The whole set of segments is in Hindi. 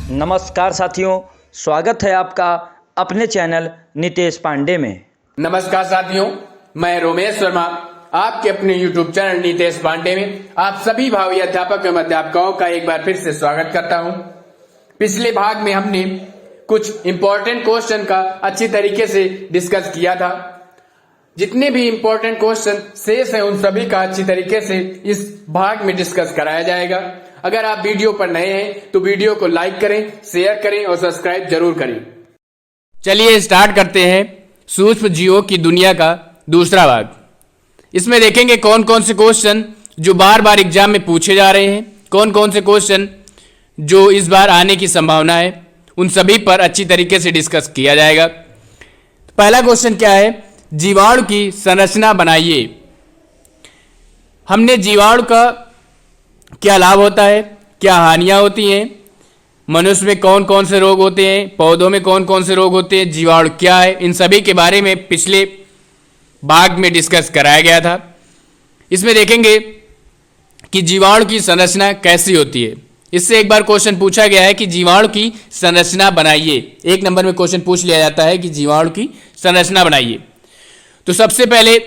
नमस्कार साथियों, स्वागत है आपका अपने चैनल नितेश पांडे में। नमस्कार साथियों, मैं रोमेश वर्मा आपके अपने YouTube चैनल नितेश पांडे में आप सभी भावी अध्यापक एवं अध्यापकों का एक बार फिर से स्वागत करता हूं। पिछले भाग में हमने कुछ इंपॉर्टेंट क्वेश्चन का अच्छी तरीके से डिस्कस किया था। जितने भी इंपॉर्टेंट क्वेश्चन शेष हैं उन सभी का अच्छी तरीके से इस भाग में डिस्कस कराया जाएगा। अगर आप वीडियो पर नए हैं तो वीडियो को लाइक करें, शेयर करें और सब्सक्राइब जरूर करें। चलिए स्टार्ट करते हैं सूक्ष्म जीवों की दुनिया का दूसरा भाग। इसमें देखेंगे कौन कौन से क्वेश्चन जो बार बार एग्जाम में पूछे जा रहे हैं, कौन कौन से क्वेश्चन जो इस बार आने की संभावना है, उन सभी पर अच्छी तरीके से डिस्कस किया जाएगा। पहला क्वेश्चन क्या है? जीवाणु की संरचना बनाइए। हमने जीवाणु का क्या लाभ होता है, क्या हानियां होती हैं, मनुष्य में कौन कौन से रोग होते हैं, पौधों में कौन कौन से रोग होते हैं, जीवाणु क्या है, इन सभी के बारे में पिछले भाग में डिस्कस कराया गया था। इसमें देखेंगे कि जीवाणु की संरचना कैसी होती है। इससे एक बार क्वेश्चन पूछा गया है कि जीवाणु की संरचना बनाइए। एक नंबर में क्वेश्चन पूछ लिया जाता है कि जीवाणु की संरचना बनाइए। तो सबसे पहले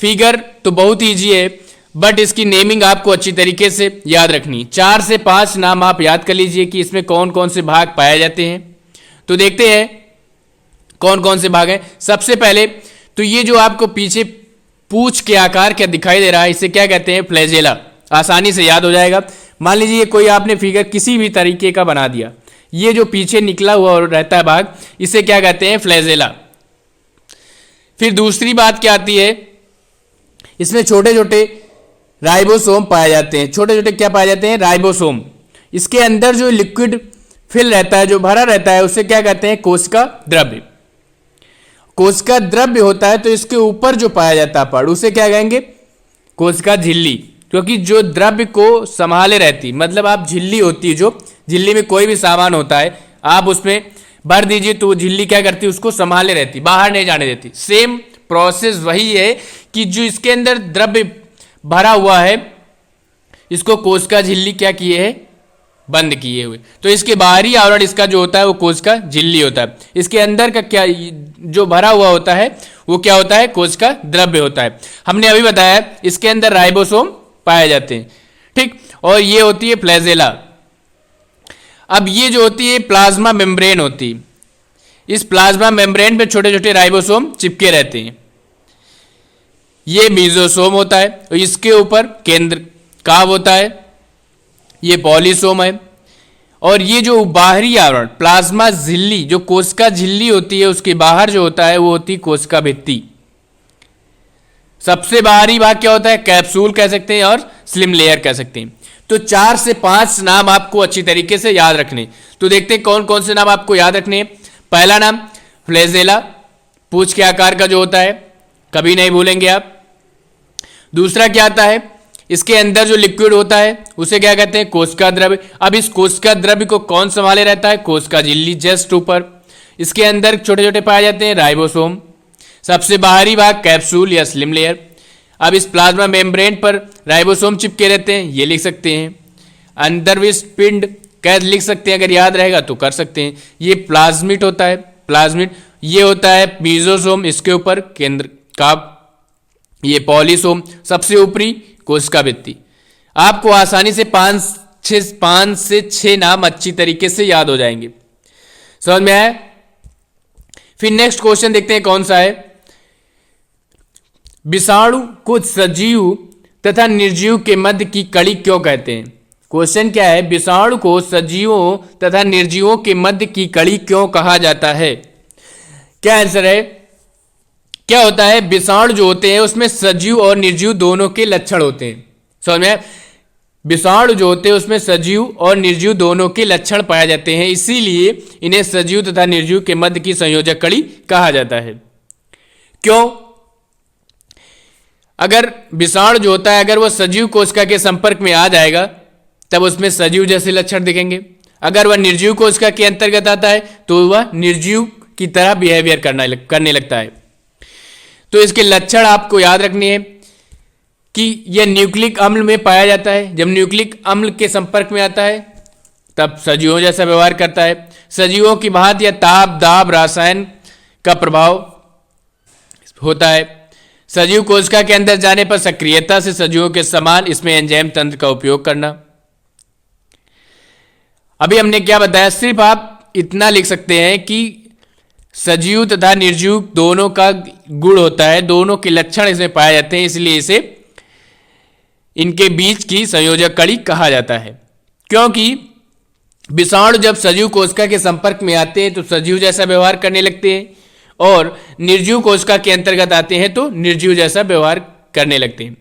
फिगर तो बहुत ईजी है, बट इसकी नेमिंग आपको अच्छी तरीके से याद रखनी। 4 से 5 नाम आप याद कर लीजिए कि इसमें कौन कौन से भाग पाए जाते हैं। तो देखते हैं कौन कौन से भाग हैं। सबसे पहले तो ये जो आपको पीछे पूंछ के आकार क्या दिखाई दे रहा है, इसे क्या कहते हैं? फ्लैजेला। आसानी से याद हो जाएगा। मान लीजिए ये कोई आपने फिगर किसी भी तरीके का बना दिया, ये जो पीछे निकला हुआ रहता है भाग, इसे क्या कहते हैं? फ्लैजेला। फिर दूसरी बात क्या आती है, इसमें छोटे छोटे राइबोसोम पाए जाते हैं। छोटे छोटे क्या पाए जाते हैं? राइबोसोम। इसके अंदर जो लिक्विड फिल रहता है, जो भरा रहता है, उसे क्या कहते हैं? कोशिका द्रव्य। कोशिका द्रव्य होता है तो इसके ऊपर जो पाया जाता है पड़, उसे क्या कहेंगे? कोशिका झिल्ली। क्योंकि जो द्रव्य को संभाले रहती, मतलब आप झिल्ली होती है, जो झिल्ली में कोई भी सामान होता है आप उसमें भर दीजिए तो वो झिल्ली क्या करती है? उसको संभाले रहती, बाहर नहीं जाने देती। सेम प्रोसेस वही है कि जो इसके अंदर द्रव्य भरा हुआ है, इसको कोशिका झिल्ली क्या किए है? बंद किए हुए। तो इसके बाहरी आवरण इसका जो होता है वो कोशिका झिल्ली होता है। इसके अंदर का क्या जो भरा हुआ होता है वो क्या होता है? कोशिका द्रव्य होता है। हमने अभी बताया इसके अंदर राइबोसोम पाए जाते हैं, ठीक। और ये होती है फ्लैजेला। अब ये जो होती है प्लाज्मा मेम्ब्रेन होती है। इस प्लाज्मा मेम्ब्रेन पे छोटे छोटे राइबोसोम चिपके रहते हैं। ये मीजोसोम होता है और इसके ऊपर केंद्र काव होता है, ये पॉलीसोम है। और ये जो बाहरी आवरण प्लाज्मा झिल्ली, जो कोशिका झिल्ली होती है, उसके बाहर जो होता है वो होती है कोशिका भित्ति। सबसे बाहरी भाग क्या होता है? कैप्सूल कह सकते हैं और स्लिम लेयर कह सकते हैं। तो 4 से 5 नाम आपको अच्छी तरीके से याद रखने। तो देखते हैं कौन कौन से नाम आपको याद रखने हैं। पहला नाम फ्लैजेला, पूंछ के आकार का जो होता है, कभी नहीं भूलेंगे आप। दूसरा क्या आता है? इसके अंदर जो लिक्विड होता है उसे क्या कहते हैं? कोशिका द्रव्य। अब इस कोशिका द्रव्य को कौन संभाले रहता है? कोशिका झिल्ली जस्ट ऊपर। इसके अंदर छोटे छोटे पाए जाते हैं राइबोसोम। सबसे बाहरी भाग कैप्सूल या स्लिम लेयर। अब इस प्लाज्मा मेम्ब्रेन पर राइबोसोम चिपके रहते हैं, ये लिख सकते हैं। अंतर्विष्ट पिंड कैद लिख सकते हैं, अगर याद रहेगा तो कर सकते हैं। ये प्लाज्मिड होता है, प्लाज्मिड। ये होता है मीजोसोम, इसके ऊपर केंद्र काव। ये पॉलीसोम, सबसे ऊपरी कोशिका भित्ति। आपको आसानी से 5 से 6 नाम अच्छी तरीके से याद हो जाएंगे। समझ में आया? फिर नेक्स्ट क्वेश्चन देखते हैं कौन सा है। विषाणु को सजीव तथा निर्जीव के मध्य की कड़ी क्यों कहते हैं? क्वेश्चन क्या है? विषाणु को सजीवों तथा निर्जीवों के मध्य की कड़ी क्यों कहा जाता है? क्या आंसर है? क्या होता है? विषाणु जो होते हैं उसमें सजीव और निर्जीव दोनों के लक्षण होते हैं। समझ में? विषाणु जो होते हैं उसमें सजीव और निर्जीव दोनों के लक्षण पाए जाते हैं, इसीलिए इन्हें सजीव तथा निर्जीव के मध्य की संयोजक कड़ी कहा जाता है। क्यों? अगर विषाणु जो होता है अगर वह सजीव कोशिका के संपर्क में आ जाएगा तब उसमें सजीव जैसे लक्षण दिखेंगे। अगर वह निर्जीव कोशिका के अंतर्गत आता है तो वह निर्जीव की तरह बिहेवियर करने लगता है। तो इसके लक्षण आपको याद रखने हैं कि यह न्यूक्लिक अम्ल में पाया जाता है। जब न्यूक्लिक अम्ल के संपर्क में आता है तब सजीवों जैसा व्यवहार करता है। सजीवों की भांति या ताप, दाब, रसायन का प्रभाव होता है। सजीव कोशिका के अंदर जाने पर सक्रियता से सजीवों के समान इसमें एंजाइम तंत्र का उपयोग करना। अभी हमने क्या बताया, सिर्फ आप इतना लिख सकते हैं कि सजीव तथा निर्जीव दोनों का गुण होता है, दोनों के लक्षण इसमें पाए जाते हैं, इसलिए इसे इनके बीच की संयोजक कड़ी कहा जाता है। क्योंकि विषाणु जब सजीव कोशिका के संपर्क में आते हैं तो सजीव जैसा व्यवहार करने लगते हैं, और निर्जीव कोशिका के अंतर्गत आते हैं तो निर्जीव जैसा व्यवहार करने लगते हैं।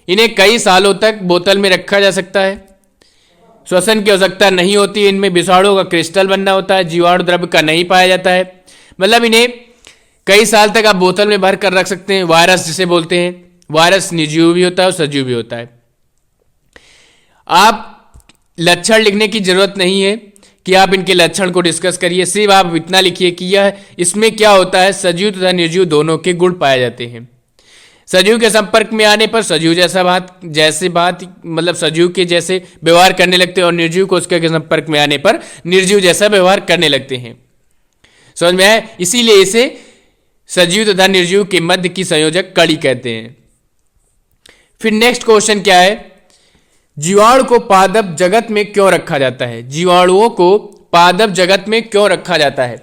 इन्हें कई सालों तक बोतल में रखा जा सकता है। श्वसन की आवश्यकता नहीं होती। इनमें विषाणु का क्रिस्टल बनना होता है, जीवाणु द्रव्य का नहीं पाया जाता है। मतलब इन्हें कई साल तक आप बोतल में भर कर रख सकते हैं। वायरस जिसे बोलते हैं, वायरस निर्जीव भी होता है और सजीव भी होता है। आप लक्षण लिखने की जरूरत नहीं है कि आप इनके लक्षण को डिस्कस करिए, सिर्फ आप इतना लिखिए कि यह इसमें क्या होता है, सजीव तथा निर्जीव दोनों के गुण पाए जाते हैं। सजीव के संपर्क में आने पर सजीव जैसे बात मतलब सजीव के जैसे व्यवहार करने लगते हैं, और निर्जीव कोशिका के संपर्क में आने पर निर्जीव जैसा व्यवहार करने लगते हैं। समझ में आया? इसीलिए इसे सजीव तथा निर्जीव के मध्य की संयोजक कड़ी कहते हैं। फिर नेक्स्ट क्वेश्चन क्या है, जीवाणु को पादप जगत में क्यों रखा जाता है? जीवाणुओं को पादप जगत में क्यों रखा जाता है?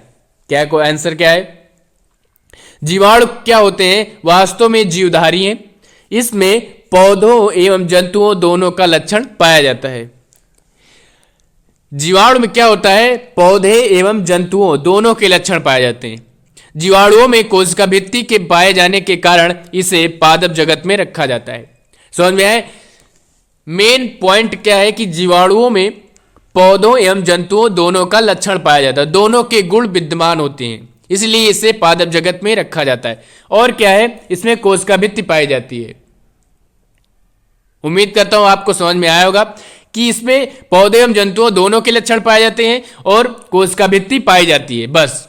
क्या को आंसर क्या है? जीवाणु क्या होते हैं? वास्तव में जीवधारी हैं। इसमें पौधों एवं जंतुओं दोनों का लक्षण पाया जाता है। जीवाणु में क्या होता है? पौधे एवं जंतुओं दोनों के लक्षण पाए जाते हैं। जीवाणुओं में कोशिका भित्ति के पाए जाने के कारण इसे पादप जगत में रखा जाता है। समझ में आए? मेन पॉइंट क्या है कि जीवाणुओं में पौधों एवं जंतुओं दोनों का लक्षण पाया जाता है, दोनों के गुण विद्यमान होते हैं, इसलिए इसे पादप जगत में रखा जाता है। और क्या है, इसमें कोशिका भित्ति पाई जाती है। उम्मीद करता हूं आपको समझ में आया होगा कि इसमें पौधे एवं जंतुओं दोनों के लक्षण पाए जाते हैं और कोशिका भित्ति पाई जाती है। बस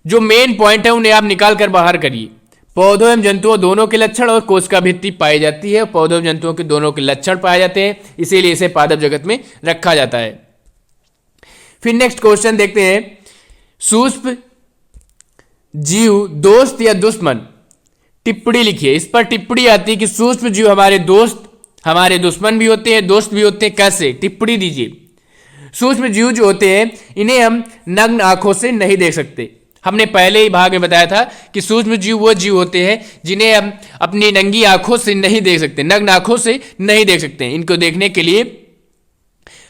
जो मेन पॉइंट है उन्हें आप निकाल कर बाहर करिए। पौधों एवं जंतुओं दोनों के लक्षण और कोशिका भित्ति पाई जाती है, पौधों एवं जंतुओं के दोनों के लक्षण पाए जाते हैं, इसीलिए इसे पादप जगत में रखा जाता है। फिर नेक्स्ट क्वेश्चन देखते हैं, सूक्ष्म जीव दोस्त या दुश्मन? टिप्पणी लिखिए। इस पर टिप्पणी आती है कि सूक्ष्म जीव हमारे दोस्त, हमारे दुश्मन भी होते हैं, दोस्त भी होते हैं। कैसे? टिप्पणी दीजिए। सूक्ष्म जीव जो होते हैं इन्हें हम नग्न आंखों से नहीं देख सकते। हमने पहले ही भाग में बताया था कि सूक्ष्म जीव वो जीव होते हैं जिन्हें हम अपनी नंगी आंखों से नहीं देख सकते, नग्न आंखों से नहीं देख सकते। इनको देखने के लिए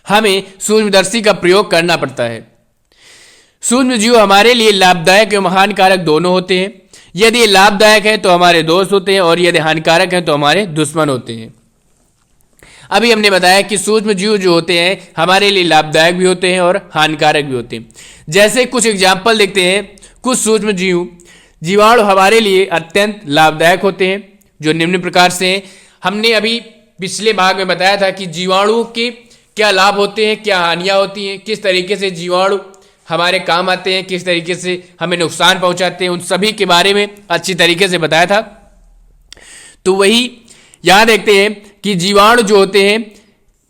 हमें सूक्ष्मदर्शी का प्रयोग करना पड़ता है। सूक्ष्म जीव हमारे लिए लाभदायक एवं हानिकारक दोनों होते हैं। यदि ये लाभदायक है तो हमारे दोस्त होते हैं, और यदि हानिकारक है तो हमारे दुश्मन होते हैं। अभी हमने बताया कि सूक्ष्म जीव जो होते हैं हमारे लिए लाभदायक भी होते हैं और हानिकारक भी होते हैं। जैसे कुछ एग्जाम्पल देखते हैं। कुछ सूक्ष्म जीवाणु हमारे लिए अत्यंत लाभदायक होते हैं, जो निम्न प्रकार से हैं। हमने अभी पिछले भाग में बताया था कि जीवाणुओं के क्या लाभ होते हैं, क्या हानियां होती हैं, किस तरीके से जीवाणु हमारे काम आते हैं, किस तरीके से हमें नुकसान पहुंचाते हैं, उन सभी के बारे में अच्छी तरीके से बताया था। तो वही यहां देखते हैं कि जीवाणु जो होते हैं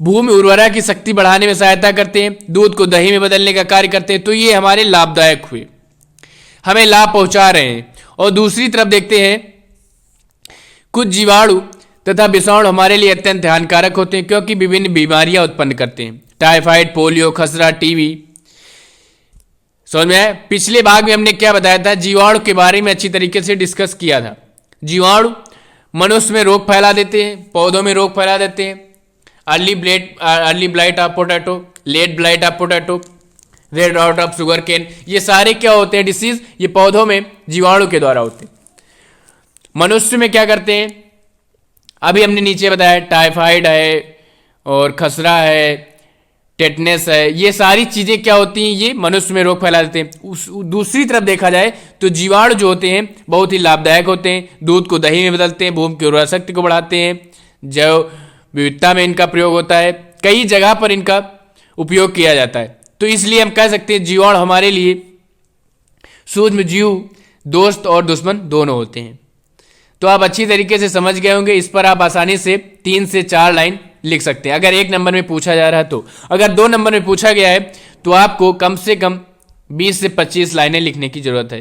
भूमि उर्वरा की शक्ति बढ़ाने में सहायता करते हैं, दूध को दही में बदलने का कार्य करते हैं। तो ये हमारे लाभदायक हुए, हमें लाभ पहुंचा रहे हैं। और दूसरी तरफ देखते हैं कुछ जीवाणु तथा विषाणु हमारे लिए अत्यंत हानिकारक होते हैं, क्योंकि विभिन्न बीमारियां उत्पन्न करते हैं। टाइफाइड, पोलियो, खसरा, टीबी। समझ में आया? पिछले भाग में हमने क्या बताया था, जीवाणु के बारे में अच्छी तरीके से डिस्कस किया था। जीवाणु मनुष्य में रोग फैला देते हैं, पौधों में रोग फैला देते हैं। Early blight of potato, late blight of potato, red rot of sugarcane, ये सारे क्या होते हैं डिसीज, ये पौधों में जीवाणु के द्वारा होते हैं। मनुष्य में क्या करते हैं, अभी हमने नीचे बताया, टाइफाइड है और खसरा है, टेटनेस है, ये सारी चीजें क्या होती हैं, ये मनुष्य में रोग फैला देते हैं। दूसरी तरफ देखा जाए तो जीवाणु जो होते हैं बहुत ही लाभदायक होते हैं, दूध को दही में बदलते हैं, भूमि की उर्वरा शक्ति को बढ़ाते हैं, जैव विविधता में इनका प्रयोग होता है, कई जगह पर इनका उपयोग किया जाता है। तो इसलिए हम कह सकते हैं जीवाणु हमारे लिए सूक्ष्म जीव दोस्त और दुश्मन दोनों होते हैं। तो आप अच्छी तरीके से समझ गए होंगे। इस पर आप आसानी से 3 से 4 लाइन लिख सकते हैं अगर 1 नंबर में पूछा जा रहा है तो। अगर 2 नंबर में पूछा गया है तो आपको कम से कम 20 से 25 लाइनें लिखने की जरूरत है।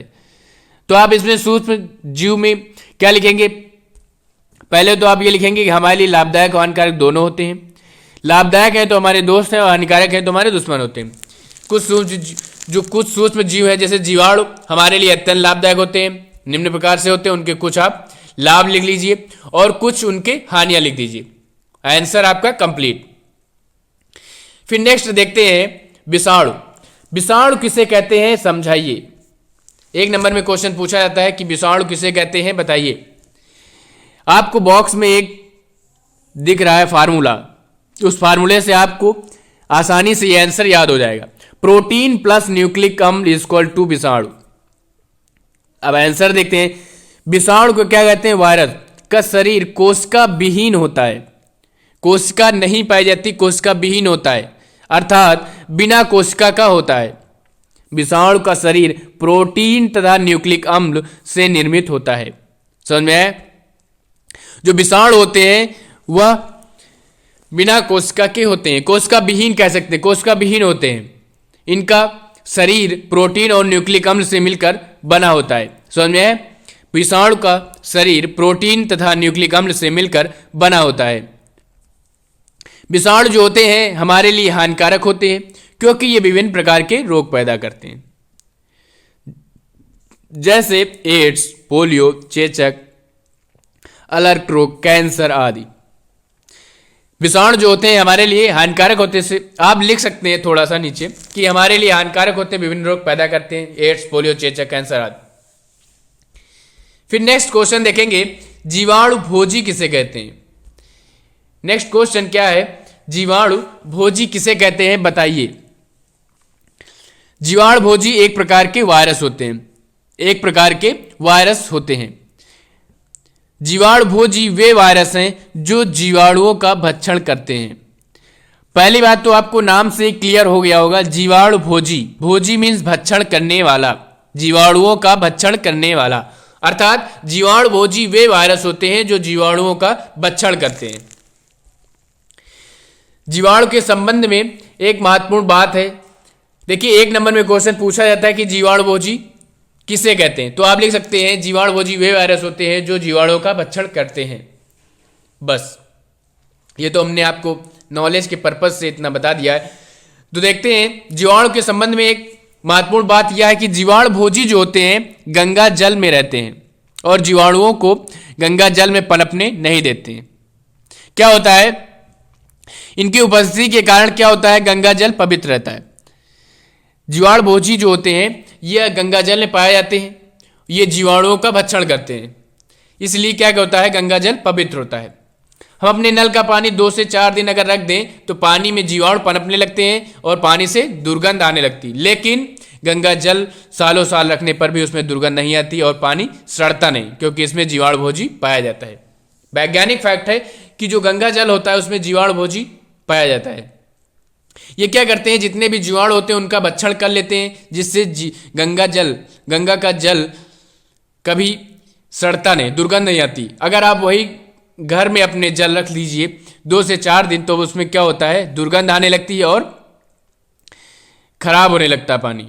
तो आप इसमें सूक्ष्म जीव में क्या लिखेंगे? पहले तो आप ये लिखेंगे कि हमारे लिए लाभदायक और हानिकारक दोनों होते हैं। लाभदायक है तो हमारे दोस्त हैं और हानिकारक है तो हमारे दुश्मन होते हैं। कुछ सूक्ष्म जीव है जैसे जीवाणु हमारे लिए अत्यंत लाभदायक होते हैं, निम्न प्रकार से होते हैं। उनके कुछ आप लाभ लिख लीजिए और कुछ उनके हानियां लिख दीजिए। आंसर आपका कंप्लीट। फिर नेक्स्ट देखते हैं विषाणु। विषाणु किसे कहते हैं समझाइए। 1 नंबर में क्वेश्चन पूछा जाता है कि विषाणु किसे कहते हैं बताइए। आपको बॉक्स में एक दिख रहा है फार्मूला, उस फार्मूले से आपको आसानी से यह आंसर याद हो जाएगा। प्रोटीन प्लस न्यूक्लिक अम्ल इक्वल टू विषाणु। अब आंसर देखते हैं। विषाणु को क्या कहते हैं? वायरस का शरीर कोशिका विहीन होता है, कोशिका नहीं पाई जाती, कोशिका विहीन होता है अर्थात बिना कोशिका का होता है। विषाणु का शरीर प्रोटीन तथा न्यूक्लिक अम्ल से निर्मित होता है। समझ में आया? जो विषाणु होते हैं वह बिना कोशिका के होते हैं, कोशिका विहीन कह सकते हैं, कोशिका विहीन होते हैं। इनका शरीर प्रोटीन और न्यूक्लिक अम्ल से मिलकर बना होता है। समझ में आया? विषाणु का शरीर प्रोटीन तथा न्यूक्लिक अम्ल से मिलकर बना होता है। विषाणु जो होते हैं हमारे लिए हानिकारक होते हैं क्योंकि ये विभिन्न प्रकार के रोग पैदा करते हैं जैसे एड्स, पोलियो, चेचक, अलर्ट रोग, कैंसर आदि। विषाणु जो होते हैं हमारे लिए हानिकारक होते हैं। आप लिख सकते हैं थोड़ा सा नीचे कि हमारे लिए हानिकारक होते हैं, विभिन्न रोग पैदा करते हैं, एड्स, पोलियो, चेचक, कैंसर आदि। फिर नेक्स्ट क्वेश्चन देखेंगे, जीवाणु भोजी किसे कहते हैं। नेक्स्ट क्वेश्चन क्या है? जीवाणु भोजी किसे कहते हैं बताइए। जीवाणु भोजी एक प्रकार के वायरस होते हैं, एक प्रकार के वायरस होते हैं। जीवाणु भोजी वे वायरस हैं जो जीवाणुओं का भक्षण करते हैं। पहली बात तो आपको नाम से क्लियर हो गया होगा, जीवाणु भोजी, भोजी मीन्स भक्षण करने वाला, जीवाणुओं का भक्षण करने वाला अर्थात जीवाणु भोजी वे वायरस होते हैं जो जीवाणुओं का भक्षण करते हैं। जीवाणु के संबंध में एक महत्वपूर्ण बात है। देखिए 1 नंबर में क्वेश्चन पूछा जाता है कि जीवाणु भोजी किसे कहते हैं, तो आप लिख सकते हैं जीवाणु भोजी वे वायरस होते हैं जो जीवाणुओं का भक्षण करते हैं। बस ये तो हमने आपको नॉलेज के पर्पज से इतना बता दिया है। तो देखते हैं जीवाणु के संबंध में एक महत्वपूर्ण बात यह है कि जीवाणु भोजी जो होते हैं गंगा जल में रहते हैं और जीवाणुओं को गंगा जल में पनपने नहीं देते हैं। क्या होता है, इनकी उपस्थिति के कारण क्या होता है, गंगा जल पवित्र रहता है। जीवाणु भोजी जो होते हैं यह गंगा जल में पाए जाते हैं, ये जीवाणुओं का भक्षण करते हैं, इसलिए क्या होता है, गंगा जल पवित्र होता है। हम अपने नल का पानी 2 से 4 दिन अगर रख दें तो पानी में जीवाणु पनपने लगते हैं और पानी से दुर्गंध आने लगती है, लेकिन गंगा जल सालों साल रखने पर भी उसमें दुर्गंध नहीं आती और पानी सड़ता नहीं, क्योंकि इसमें जीवाणु भोजी पाया जाता है। वैज्ञानिक फैक्ट है कि जो गंगा जल होता है उसमें जीवाणु भोजी पाया जाता है। ये क्या करते हैं, जितने भी जीवाणु होते हैं उनका भक्षण कर लेते हैं, जिससे गंगा का जल कभी सड़ता नहीं, दुर्गंध नहीं आती। अगर आप वही घर में अपने जल रख लीजिए 2 से 4 दिन तो उसमें क्या होता है, दुर्गंध आने लगती है और खराब होने लगता है पानी।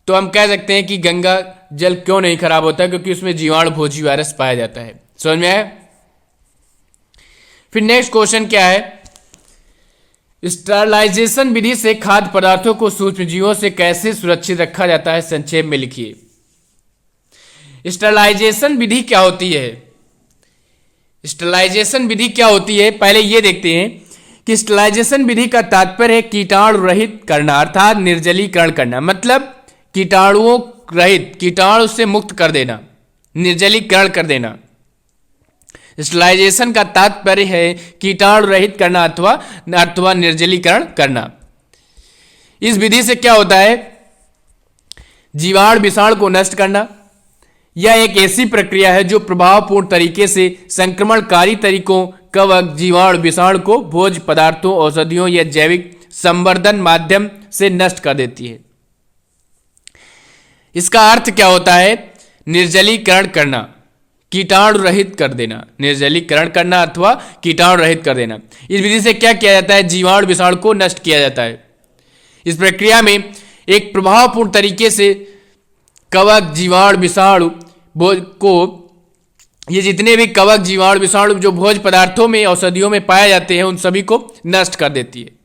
तो हम कह सकते हैं कि गंगा जल क्यों नहीं खराब होता है, क्योंकि उसमें जीवाणु भोजी वायरस पाया जाता है। समझ में आया? फिर नेक्स्ट क्वेश्चन क्या है, स्टरलाइजेशन विधि से खाद्य पदार्थों को सूक्ष्मजीवों से कैसे सुरक्षित रखा जाता है, संक्षेप में लिखिए। स्टरलाइजेशन विधि क्या होती है? स्टरलाइजेशन विधि क्या होती है, पहले ये देखते हैं कि स्टरलाइजेशन विधि का तात्पर्य है कीटाणु रहित करना अर्थात निर्जलीकरण करना, मतलब कीटाणुओं रहित, कीटाणु से मुक्त कर देना, निर्जलीकरण कर देना। स्टरलाइजेशन का तात्पर्य है कीटाणु रहित करना अथवा निर्जलीकरण करना। इस विधि से क्या होता है, जीवाणु विषाणु को नष्ट करना। यह एक ऐसी प्रक्रिया है जो प्रभावपूर्ण तरीके से संक्रमणकारी तरीकों कवक, जीवाणु, विषाणु को भोज्य पदार्थों, औषधियों या जैविक संवर्धन माध्यम से नष्ट कर देती है। इसका अर्थ क्या होता है, निर्जलीकरण करना। कीटाणु रहित कर देना, निर्जलीकरण करना अथवा कीटाणु रहित कर देना। इस विधि से क्या किया जाता है, जीवाणु विषाणु को नष्ट किया जाता है। इस प्रक्रिया में एक प्रभावपूर्ण तरीके से कवक जीवाणु विषाणु को, ये जितने भी कवक जीवाणु विषाणु जो भोज्य पदार्थों में औषधियों में पाए जाते हैं उन सभी को नष्ट कर देती है।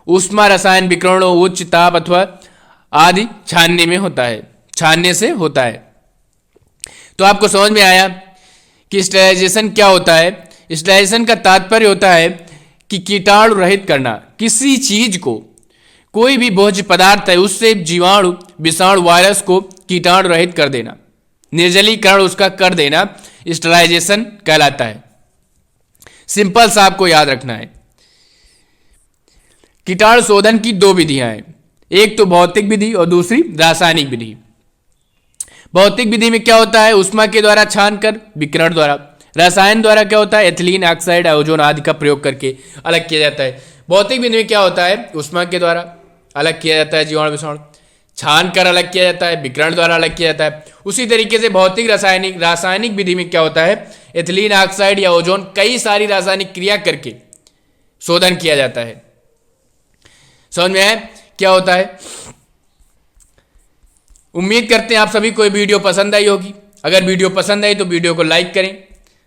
ऊष्मा रसायन विकिरणों, उच्च ताप अथवा आदि छानने में होता है, छानने से होता है। तो आपको समझ में आया कि स्टेरिलाइजेशन क्या होता है। स्टेरिलाइजेशन का तात्पर्य होता है कि कीटाणु रहित करना, किसी चीज को, कोई भी भोज्य पदार्थ है उससे जीवाणु विषाणु वायरस को कीटाणु रहित कर देना, निर्जलीकरण उसका कर देना, स्टेरिलाइजेशन कहलाता है। सिंपल सा आपको याद रखना है। कीटाणु शोधन की दो विधियां हैं, एक तो भौतिक विधि और दूसरी रासायनिक विधि। भौतिक विधि में क्या होता है, ऊष्मा के द्वारा छानकर विकिरण द्वारा। रसायन द्वारा क्या होता है, एथिलीन ऑक्साइड, ओजोन आदि का प्रयोग करके अलग किया जाता है। भौतिक विधि में क्या होता है, ऊष्मा के द्वारा अलग किया जाता है जीवाणु विषाणु, छान कर अलग किया जाता है, विकिरण द्वारा अलग किया जाता है। उसी तरीके से भौतिक रासायनिक विधि में क्या होता है, एथिलीन ऑक्साइड या ओजोन कई सारी रासायनिक क्रिया करके शोधन किया जाता है। समझ में आया क्या होता है। उम्मीद करते हैं आप सभी को ये वीडियो पसंद आई होगी। अगर वीडियो पसंद आई तो वीडियो को लाइक करें,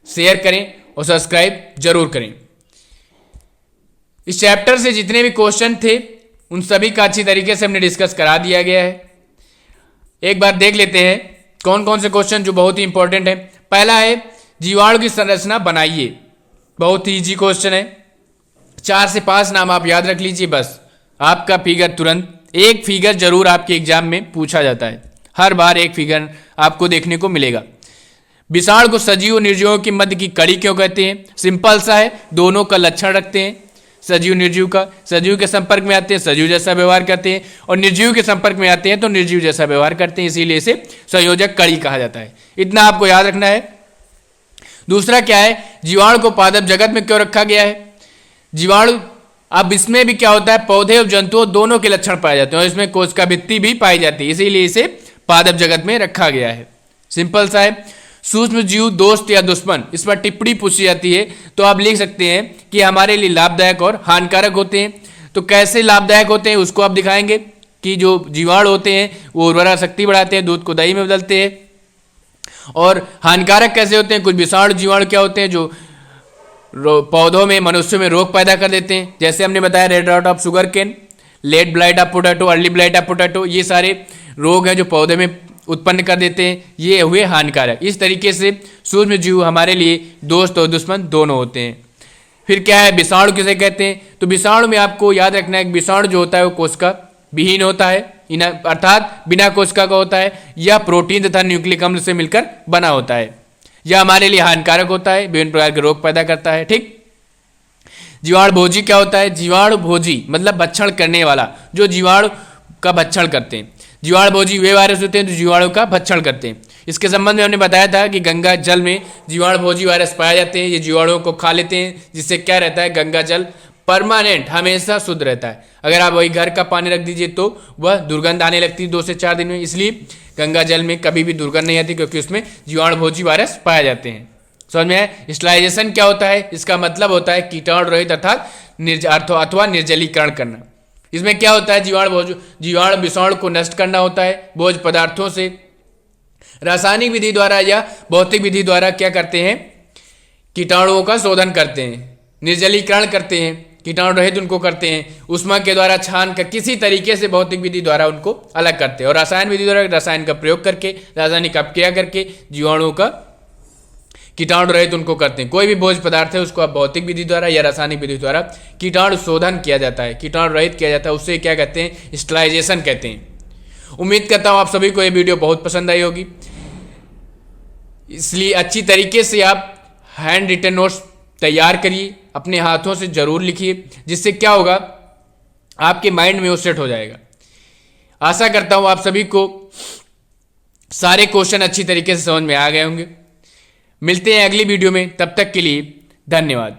शेयर करें और सब्सक्राइब जरूर करें। इस चैप्टर से जितने भी क्वेश्चन थे उन सभी का अच्छी तरीके से हमने डिस्कस करा दिया गया है। एक बार देख लेते हैं कौन कौन से क्वेश्चन जो बहुत ही इंपॉर्टेंट है। पहला है जीवाणु की संरचना बनाइए, बहुत ही इजी क्वेश्चन है। 4 से 5 नाम आप याद रख लीजिए, बस आपका फिगर तुरंत, एक फिगर जरूर आपके एग्जाम में पूछा जाता है, हर बार एक फिगर आपको देखने को मिलेगा। विषाणु को सजीव और निर्जीवों के मध्य की कड़ी क्यों कहते हैं, सिंपल सा है, दोनों का लक्षण रखते हैं सजीव निर्जीव का। सजीव के संपर्क में आते हैं सजीव जैसा व्यवहार करते हैं और निर्जीव के संपर्क में आते हैं तो निर्जीव जैसा व्यवहार करते हैं, इसीलिए इसे संयोजक कड़ी कहा जाता है। इतना आपको याद रखना है। दूसरा क्या है, जीवाणु को पादप जगत में क्यों रखा गया है। जीवाणु, अब इसमें भी क्या होता है, पौधे और जंतुओं दोनों के लक्षण पाए जाते हैं और इसमें कोशिका भित्ति भी पाई जाती है, इसीलिए इसे पादप जगत में रखा गया है। सिंपल सा है। सूक्ष्म जीव दोस्त या दुश्मन, इस पर टिप्पणी पूछी जाती है तो आप लिख सकते हैं कि हमारे लिए लाभदायक और हानिकारक होते हैं। तो कैसे लाभदायक होते हैं उसको आप दिखाएंगे कि जो जीवाणु होते हैं वो उर्वरा शक्ति बढ़ाते हैं, दूध को दही में बदलते हैं। और हानिकारक कैसे होते हैं, कुछ विषाणु जीवाणु क्या होते हैं जो पौधों में, मनुष्यों में रोग पैदा कर देते हैं। जैसे हमने बताया red rot of sugarcane, late blight of potato, early blight of potato, ये सारे रोग हैं जो पौधे में उत्पन्न कर देते हैं, ये हुए हानिकारक। इस तरीके से सूक्ष्म जीव हमारे लिए दोस्त और दुश्मन दोनों होते हैं। फिर क्या है, विषाणु किसे कहते हैं, तो विषाणु में आपको याद रखना है कि विषाणु जो होता है वो कोशिका विहीन होता है, अर्थात बिना कोशिका का होता है, या प्रोटीन तथा न्यूक्लिक अम्ल से मिलकर बना होता है, या हमारे लिए हानिकारक होता है, विभिन्न प्रकार के रोग पैदा करता है। ठीक। जीवाणु भोजी क्या होता है, जीवाणु भोजी मतलब भक्षण करने वाला, जो जीवाणु का भक्षण करते हैं। जीवाणु भोजी वे वायरस होते हैं जो जीवाणु का भक्षण करते हैं। इसके संबंध में हमने बताया था कि गंगा जल में जीवाणु भोजी वायरस पाए जाते हैं, ये जीवाणुओं को खा लेते हैं, जिससे क्या रहता है, गंगा जल परमानेंट हमेशा शुद्ध रहता है। अगर आप वही घर का पानी रख दीजिए तो वह दुर्गंध आने लगती है 2 से 4 दिन में, इसलिए गंगा जल में कभी भी दुर्गंध नहीं आती क्योंकि उसमें जीवाणु भोजी वायरस पाए जाते हैं। समझ में आया। स्टेरिलाइजेशन क्या होता है, इसका मतलब होता है कीटाणु रहित अर्थात अथवा निर्जलीकरण करना। इसमें क्या होता है, जीवाणु विषाणु को नष्ट करना होता है भोज्य पदार्थों से। रासायनिक विधि द्वारा या भौतिक विधि द्वारा क्या करते हैं, कीटाणुओं का शोधन करते हैं, निर्जलीकरण करते हैं, कीटाणु रहित उनको करते हैं। ऊष्मा के द्वारा छान कर किसी तरीके से भौतिक विधि द्वारा उनको अलग करते हैं। और रसायन विधि द्वारा रसायन का प्रयोग करके, रासायनिक अपक्रिया करके जीवाणुओं का कीटाणु रहित उनको करते हैं। कोई भी भोज्य पदार्थ है उसको आप भौतिक विधि द्वारा या रासायनिक विधि द्वारा कीटाणु शोधन किया जाता है, कीटाणु रहित किया जाता है, उससे क्या कहते हैं, स्टेरिलाइजेशन कहते हैं। उम्मीद करता हूँ आप सभी को ये वीडियो बहुत पसंद आई होगी, इसलिए अच्छी तरीके से आप हैंड रिटन नोट्स तैयार करिए, अपने हाथों से जरूर लिखिए, जिससे क्या होगा, आपके माइंड में वो सेट हो जाएगा। आशा करता हूँ आप सभी को सारे क्वेश्चन अच्छी तरीके से समझ में आ गए होंगे। मिलते हैं अगली वीडियो में, तब तक के लिए धन्यवाद।